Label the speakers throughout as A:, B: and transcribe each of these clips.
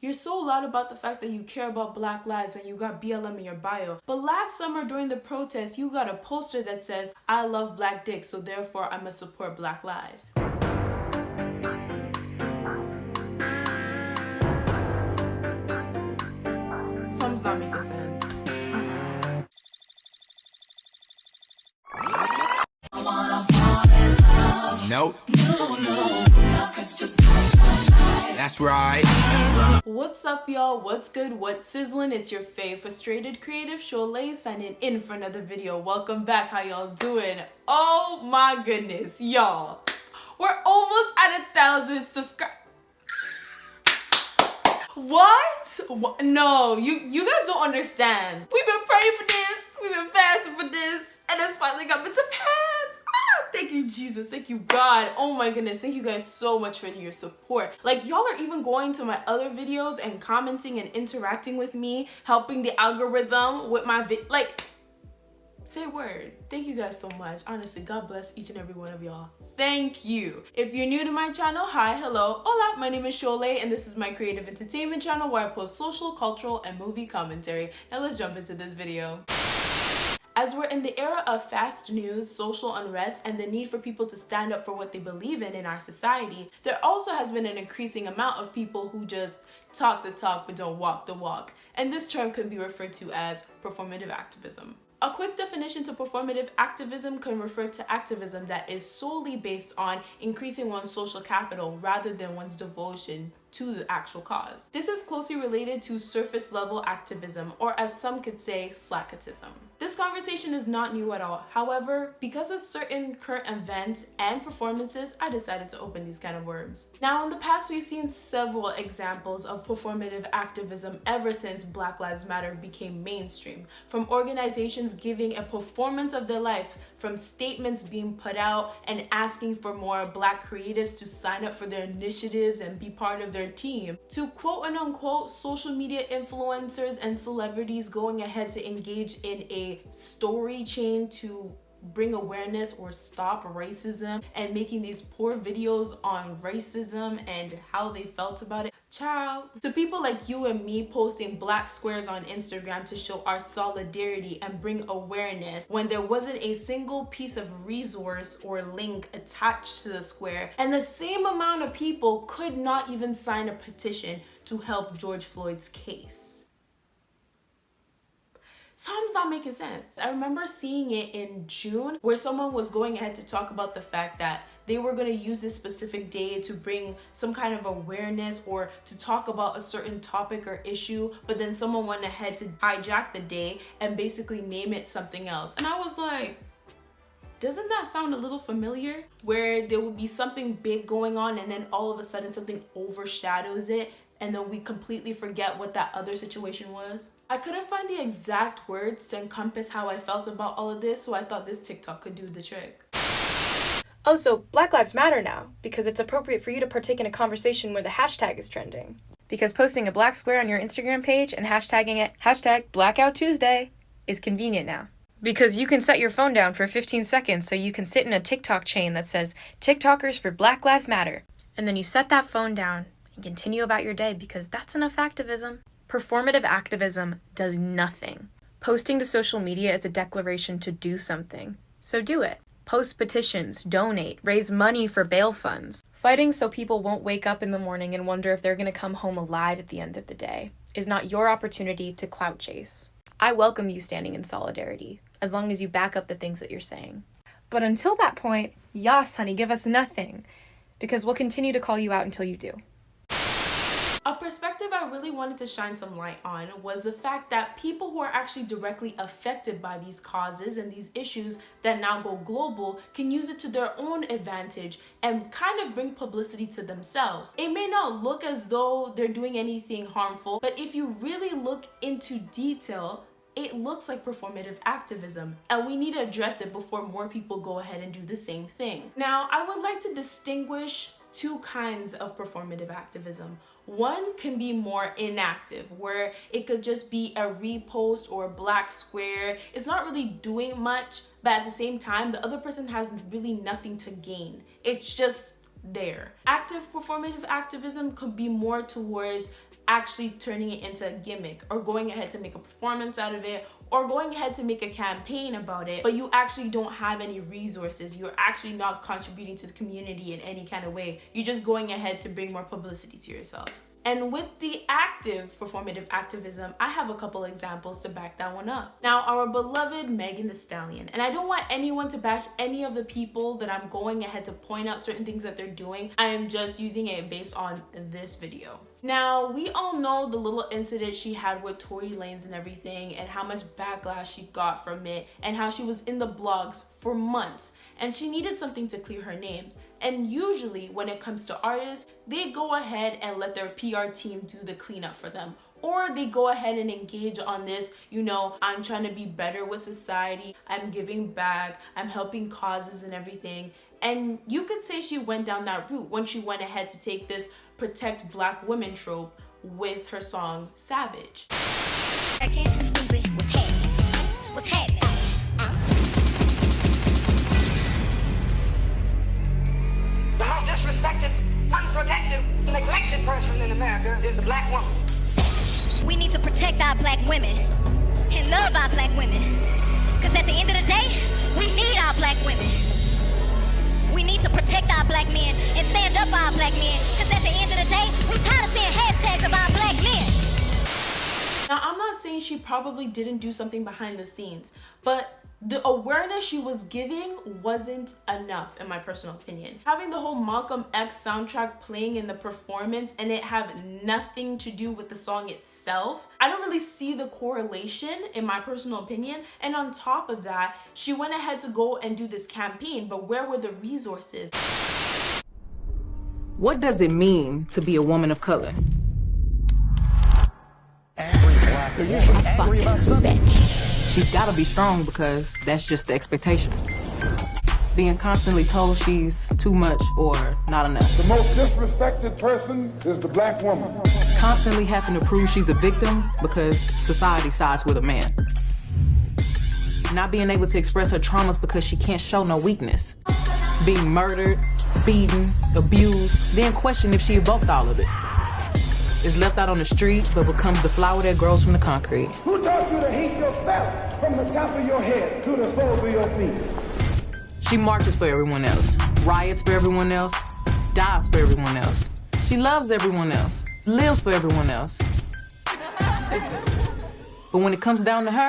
A: You're so loud about the fact that you care about Black lives and you got BLM in your bio. But last summer during the protest, you got a poster that says, I love black dick, so therefore I must support Black lives. Something's not making sense.
B: Nope. That's right.
A: What's up, y'all? What's good? What's sizzling? It's your fave frustrated creative Sholay signing in for another video. Welcome back. How y'all doing? Oh my goodness, y'all. We're almost at 1,000 subscribers. What? No, you guys don't understand. We've been praying for this. We've been fasting for this. And it's finally coming to pass. Thank you, Jesus. Thank you, God. Oh my goodness. Thank you guys so much for your support. Like, y'all are even going to my other videos and commenting and interacting with me, helping the algorithm with my like, say a word. Thank you guys so much. Honestly, God bless each and every one of y'all. Thank you. If you're new to my channel, hi, hello, hola, my name is Sholay, and this is my creative entertainment channel where I post social, cultural, and movie commentary. Now let's jump into this video. As we're in the era of fast news, social unrest, and the need for people to stand up for what they believe in our society, there also has been an increasing amount of people who just talk the talk but don't walk the walk. And this term can be referred to as performative activism. A quick definition to performative activism can refer to activism that is solely based on increasing one's social capital rather than one's devotion to the actual cause. This is closely related to surface level activism, or as some could say, slackatism. This conversation is not new at all. However, because of certain current events and performances, I decided to open these kind of worms. Now, in the past, we've seen several examples of performative activism ever since Black Lives Matter became mainstream, from organizations giving a performance of their life, from statements being put out and asking for more Black creatives to sign up for their initiatives and be part of their team, to quote and unquote social media influencers and celebrities going ahead to engage in a story chain to bring awareness or stop racism and making these poor videos on racism and how they felt about it. Child, to people like you and me posting black squares on Instagram to show our solidarity and bring awareness when there wasn't a single piece of resource or link attached to the square, and the same amount of people could not even sign a petition to help George Floyd's case. Something's not making sense. I remember seeing it in June where someone was going ahead to talk about the fact that they were going to use this specific day to bring some kind of awareness or to talk about a certain topic or issue, but then someone went ahead to hijack the day and basically name it something else. And I was like, doesn't that sound a little familiar? Where there will be something big going on and then all of a sudden something overshadows it and then we completely forget what that other situation was. I couldn't find the exact words to encompass how I felt about all of this, so I thought this TikTok could do the trick.
C: Oh, so Black Lives Matter now, because it's appropriate for you to partake in a conversation where the hashtag is trending. Because posting a black square on your Instagram page and hashtagging it #BlackoutTuesday is convenient now. Because you can set your phone down for 15 seconds so you can sit in a TikTok chain that says TikTokers for Black Lives Matter. And then you set that phone down and continue about your day because that's enough activism. Performative activism does nothing. Posting to social media is a declaration to do something, so do it. Post petitions, donate, raise money for bail funds. Fighting so people won't wake up in the morning and wonder if they're going to come home alive at the end of the day is not your opportunity to clout chase. I welcome you standing in solidarity, as long as you back up the things that you're saying. But until that point, yas, honey, give us nothing, because we'll continue to call you out until you do.
A: A perspective I really wanted to shine some light on was the fact that people who are actually directly affected by these causes and these issues that now go global can use it to their own advantage and kind of bring publicity to themselves. It may not look as though they're doing anything harmful, but if you really look into detail, it looks like performative activism, and we need to address it before more people go ahead and do the same thing. Now, I would like to distinguish two kinds of performative activism. One can be more inactive, where it could just be a repost or a black square. It's not really doing much, but at the same time, the other person has really nothing to gain. It's just there. Active performative activism could be more towards actually turning it into a gimmick or going ahead to make a performance out of it or going ahead to make a campaign about it, but you actually don't have any resources. You're actually not contributing to the community in any kind of way. You're just going ahead to bring more publicity to yourself. And with the active performative activism, I have a couple examples to back that one up. Now, our beloved Megan Thee Stallion, and I don't want anyone to bash any of the people that I'm going ahead to point out certain things that they're doing. I am just using it based on this video. Now, we all know the little incident she had with Tory Lanez and everything, and how much backlash she got from it, and how she was in the blogs for months, and she needed something to clear her name. And usually when it comes to artists, they go ahead and let their PR team do the cleanup for them. Or they go ahead and engage on this, you know, I'm trying to be better with society, I'm giving back, I'm helping causes and everything. And you could say she went down that route when she went ahead to take this protect black women trope with her song Savage.
D: Stupid, what's happening?
E: The most disrespected, unprotected, neglected person in America is the black woman.
D: We need to protect our black women and love our black women. Because at the end of the day, we need our black women. We need to protect our black men and stand up for our black men. Because at the end of the day, we tired of seeing hashtags of our black men.
A: Now, I'm not saying she probably didn't do something behind the scenes, but the awareness she was giving wasn't enough, in my personal opinion. Having the whole Malcolm X soundtrack playing in the performance and it have nothing to do with the song itself, I don't really see the correlation, in my personal opinion. And on top of that, she went ahead to go and do this campaign, but where were the resources?
F: What does it mean to be a woman of color?
G: They're usually angry about something.
F: She's gotta be strong because that's just the expectation. Being constantly told she's too much or not enough.
H: The most disrespected person is the black woman.
F: Constantly having to prove she's a victim because society sides with a man. Not being able to express her traumas because she can't show no weakness. Being murdered, beaten, abused, then question if she evoked all of it. Is left out on the street, but becomes the flower that grows from the concrete.
H: Who taught you to hate yourself from the top of your head to the soles of your feet?
F: She marches for everyone else, riots for everyone else, dies for everyone else. She loves everyone else, lives for everyone else. But when it comes down to her,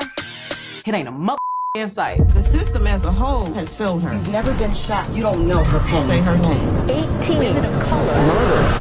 F: it ain't a mother in sight.
I: The system as a whole has failed her. You've never been shot. You don't know her pain. Say her name. 18 women of color. Murder.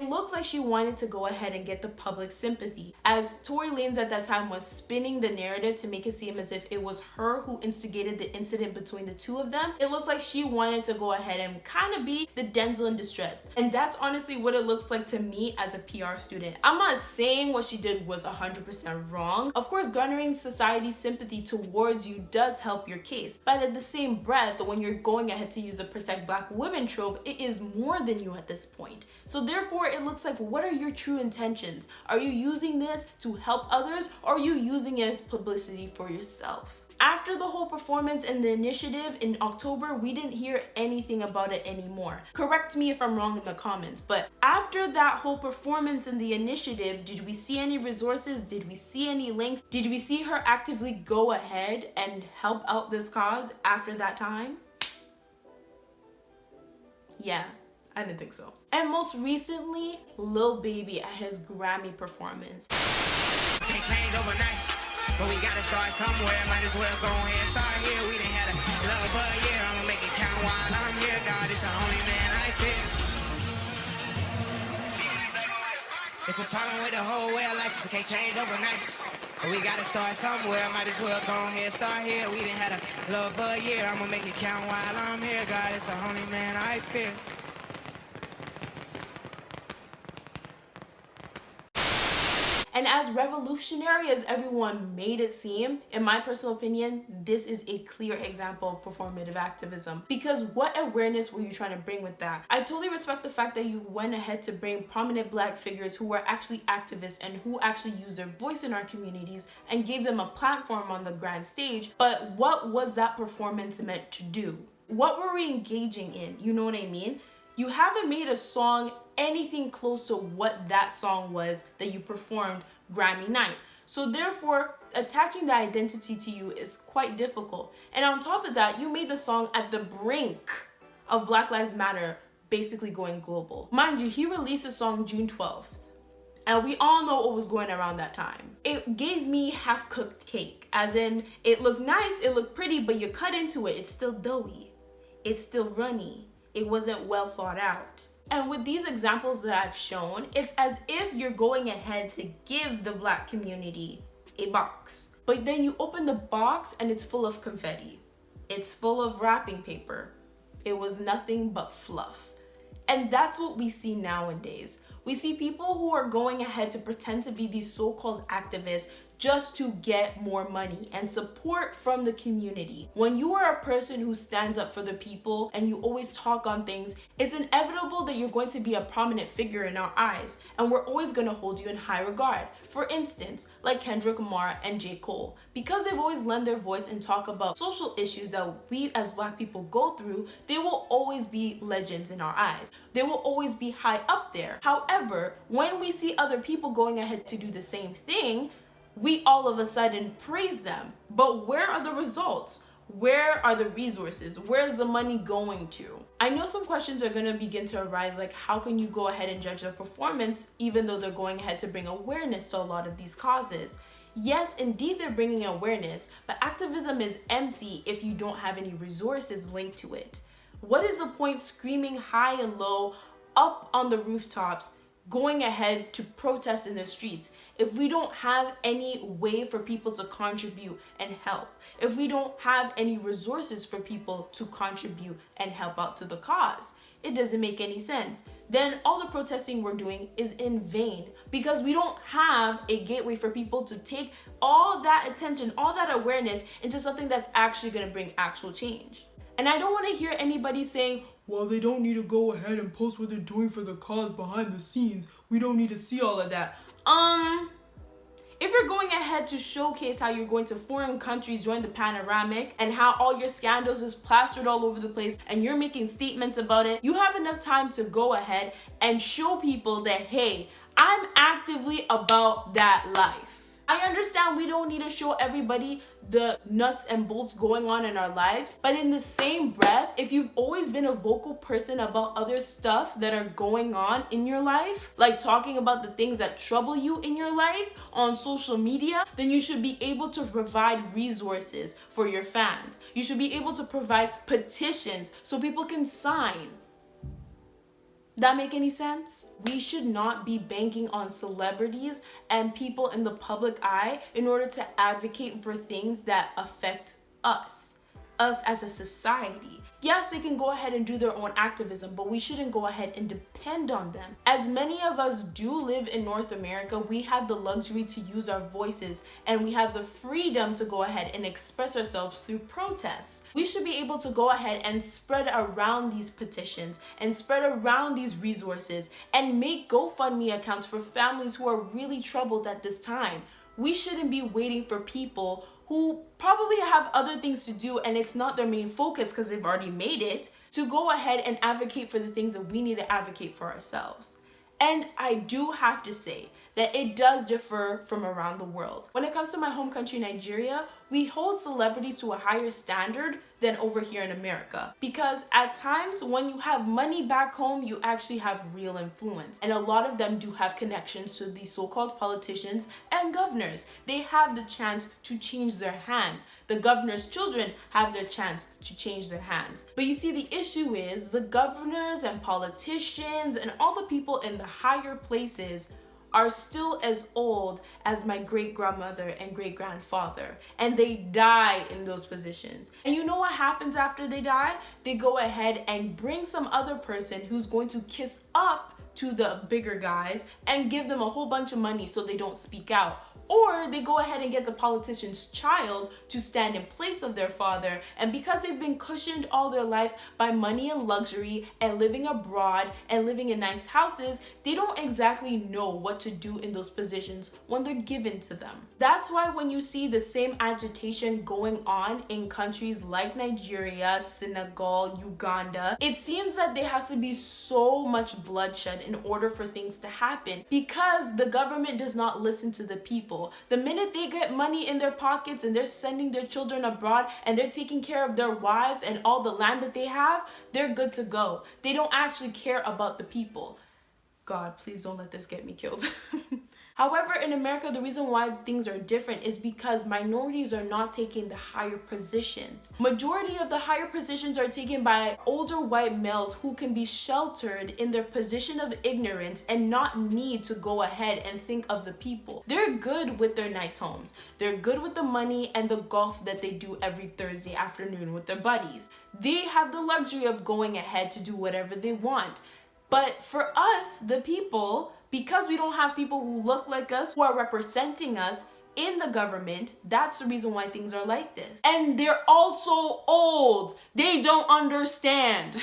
A: It looked like she wanted to go ahead and get the public sympathy, as Tory Lanez at that time was spinning the narrative to make it seem as if it was her who instigated the incident between the two of them. It looked like she wanted to go ahead and kind of be the Denzel in distress, and that's honestly what it looks like to me as a PR student. I'm not saying what she did was 100% wrong. Of course, garnering society's sympathy towards you does help your case, but at the same breath, when you're going ahead to use a protect black women trope, it is more than you at this point. So therefore, it looks like, what are your true intentions? Are you using this to help others, or are you using it as publicity for yourself? After the whole performance and the initiative in October, we didn't hear anything about it anymore. Correct me if I'm wrong in the comments, but after that whole performance and the initiative, did we see any resources? Did we see any links? Did we see her actively go ahead and help out this cause after that time? Yeah. I didn't think so. And most recently, Lil Baby at his Grammy performance.
B: Can't change overnight, but we gotta start somewhere. Might as well go ahead and start here. We done had a love for a year. I'ma make it count while I'm here. God is the only man I fear. It's a problem with the whole way of life. We can't change overnight, but we gotta start somewhere. Might as well go ahead and start here. We done had a love for a year. I'ma make it count while I'm here. God is the only man I fear.
A: And as revolutionary as everyone made it seem, in my personal opinion, this is a clear example of performative activism. Because what awareness were you trying to bring with that? I totally respect the fact that you went ahead to bring prominent black figures who were actually activists and who actually use their voice in our communities and gave them a platform on the grand stage. But what was that performance meant to do? What were we engaging in? You know what I mean? You haven't made a song anything close to what that song was that you performed Grammy night. So therefore, attaching the identity to you is quite difficult. And on top of that, you made the song at the brink of Black Lives Matter basically going global. Mind you, he released a song June 12th. And we all know what was going around that time. It gave me half-cooked cake, as in it looked nice, it looked pretty, but you cut into it, it's still doughy. It's still runny. It wasn't well thought out. And with these examples that I've shown, it's as if you're going ahead to give the Black community a box. But then you open the box and it's full of confetti. It's full of wrapping paper. It was nothing but fluff. And that's what we see nowadays. We see people who are going ahead to pretend to be these so-called activists just to get more money and support from the community. When you are a person who stands up for the people and you always talk on things, it's inevitable that you're going to be a prominent figure in our eyes, and we're always going to hold you in high regard. For instance, like Kendrick Lamar and J. Cole. Because they've always lent their voice and talk about social issues that we as Black people go through, they will always be legends in our eyes. They will always be high up there. However, when we see other people going ahead to do the same thing, we all of a sudden praise them. But where are the results? Where are the resources? Where's the money going to? I know some questions are going to begin to arise, like how can you go ahead and judge their performance even though they're going ahead to bring awareness to a lot of these causes? Yes, indeed they're bringing awareness, but activism is empty if you don't have any resources linked to it. What is the point screaming high and low, up on the rooftops, going ahead to protest in the streets if we don't have any way for people to contribute and help, if we don't have any resources for people to contribute and help out to the cause? It doesn't make any sense. Then all the protesting we're doing is in vain because we don't have a gateway for people to take all that attention, all that awareness into something that's actually going to bring actual change. And I don't want to hear anybody saying, well, they don't need to go ahead and post what they're doing for the cause behind the scenes. We don't need to see all of that. If you're going ahead to showcase how you're going to foreign countries, join the panoramic, and how all your scandals is plastered all over the place, and you're making statements about it, you have enough time to go ahead and show people that, hey, I'm actively about that life. I understand we don't need to show everybody the nuts and bolts going on in our lives, but in the same breath, if you've always been a vocal person about other stuff that are going on in your life, like talking about the things that trouble you in your life on social media, then you should be able to provide resources for your fans. You should be able to provide petitions so people can sign. That make any sense? We should not be banking on celebrities and people in the public eye in order to advocate for things that affect us as a society. Yes, they can go ahead and do their own activism, but we shouldn't go ahead and depend on them. As many of us do live in North America, we have the luxury to use our voices and we have the freedom to go ahead and express ourselves through protests. We should be able to go ahead and spread around these petitions and spread around these resources and make GoFundMe accounts for families who are really troubled at this time. We shouldn't be waiting for people who probably have other things to do and it's not their main focus because they've already made it, to go ahead and advocate for the things that we need to advocate for ourselves. And I do have to say that it does differ from around the world. When it comes to my home country, Nigeria, we hold celebrities to a higher standard than over here in America. Because at times when you have money back home, you actually have real influence. And a lot of them do have connections to these so-called politicians and governors. They have the chance to change their hands. The governor's children have their chance to change their hands. But you see, the issue is the governors and politicians and all the people in the higher places are still as old as my great-grandmother and great-grandfather, and they die in those positions. And you know what happens after they die? They go ahead and bring some other person who's going to kiss up to the bigger guys and give them a whole bunch of money so they don't speak out. Or they go ahead and get the politician's child to stand in place of their father, and because they've been cushioned all their life by money and luxury and living abroad and living in nice houses, they don't exactly know what to do in those positions when they're given to them. That's why when you see the same agitation going on in countries like Nigeria, Senegal, Uganda, it seems that there has to be so much bloodshed in order for things to happen, because the government does not listen to the people. The minute they get money in their pockets and they're sending their children abroad and they're taking care of their wives and all the land that they have, they're good to go. They don't actually care about the people. God, please don't let this get me killed. However, in America, the reason why things are different is because minorities are not taking the higher positions. Majority of the higher positions are taken by older white males who can be sheltered in their position of ignorance and not need to go ahead and think of the people. They're good with their nice homes. They're good with the money and the golf that they do every Thursday afternoon with their buddies. They have the luxury of going ahead to do whatever they want. But for us, the people, because we don't have people who look like us, who are representing us in the government, that's the reason why things are like this. And they're also old. They don't understand.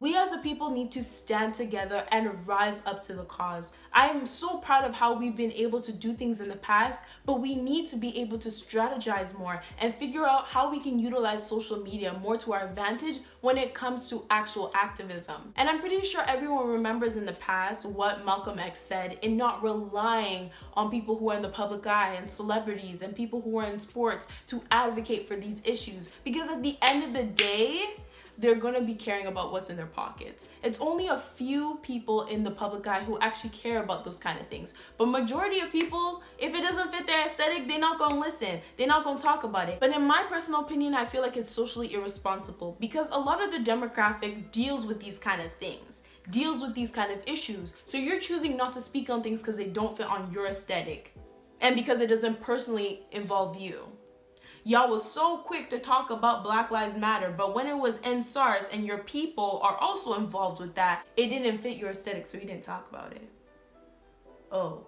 A: We as a people need to stand together and rise up to the cause. I'm so proud of how we've been able to do things in the past, but we need to be able to strategize more and figure out how we can utilize social media more to our advantage when it comes to actual activism. And I'm pretty sure everyone remembers in the past what Malcolm X said in not relying on people who are in the public eye and celebrities and people who are in sports to advocate for these issues, because at the end of the day, they're gonna be caring about what's in their pockets. It's only a few people in the public eye who actually care about those kind of things. But majority of people, if it doesn't fit their aesthetic, they're not gonna listen. They're not gonna talk about it. But in my personal opinion, I feel like it's socially irresponsible, because a lot of the demographic deals with these kind of things, deals with these kind of issues. So you're choosing not to speak on things because they don't fit on your aesthetic and because it doesn't personally involve you. Y'all was so quick to talk about Black Lives Matter, but when it was NSARS and your people are also involved with that, it didn't fit your aesthetic, so you didn't talk about it. Oh,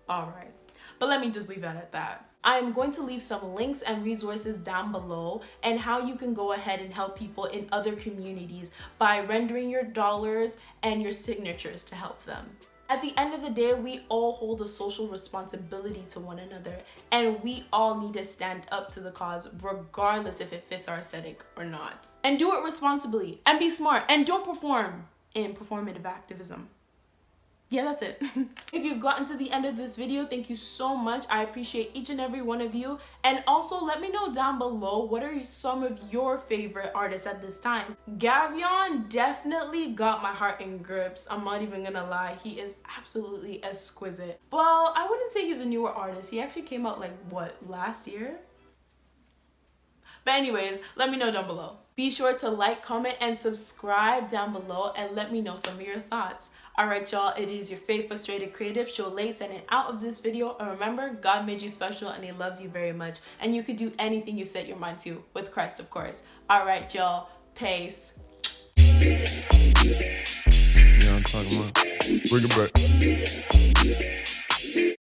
A: all right. But let me just leave that at that. I'm going to leave some links and resources down below and how you can go ahead and help people in other communities by rendering your dollars and your signatures to help them. At the end of the day, we all hold a social responsibility to one another, and we all need to stand up to the cause regardless if it fits our aesthetic or not. And do it responsibly and be smart, and don't perform in performative activism. Yeah, that's it. If you've gotten to the end of this video, thank you so much. I appreciate each and every one of you. And also let me know down below, what are some of your favorite artists at this time? Gavion definitely got my heart in grips. I'm not even gonna lie. He is absolutely exquisite. Well, I wouldn't say he's a newer artist. He actually came out like, what, last year? But anyways, let me know down below. Be sure to like, comment, and subscribe down below and let me know some of your thoughts. Alright y'all, it is your Faith Frustrated Creative Show late signing out of this video. And remember, God made you special and he loves you very much. And you could do anything you set your mind to, with Christ of course. Alright y'all, peace.
J: You know what I'm talking about? Bring it back.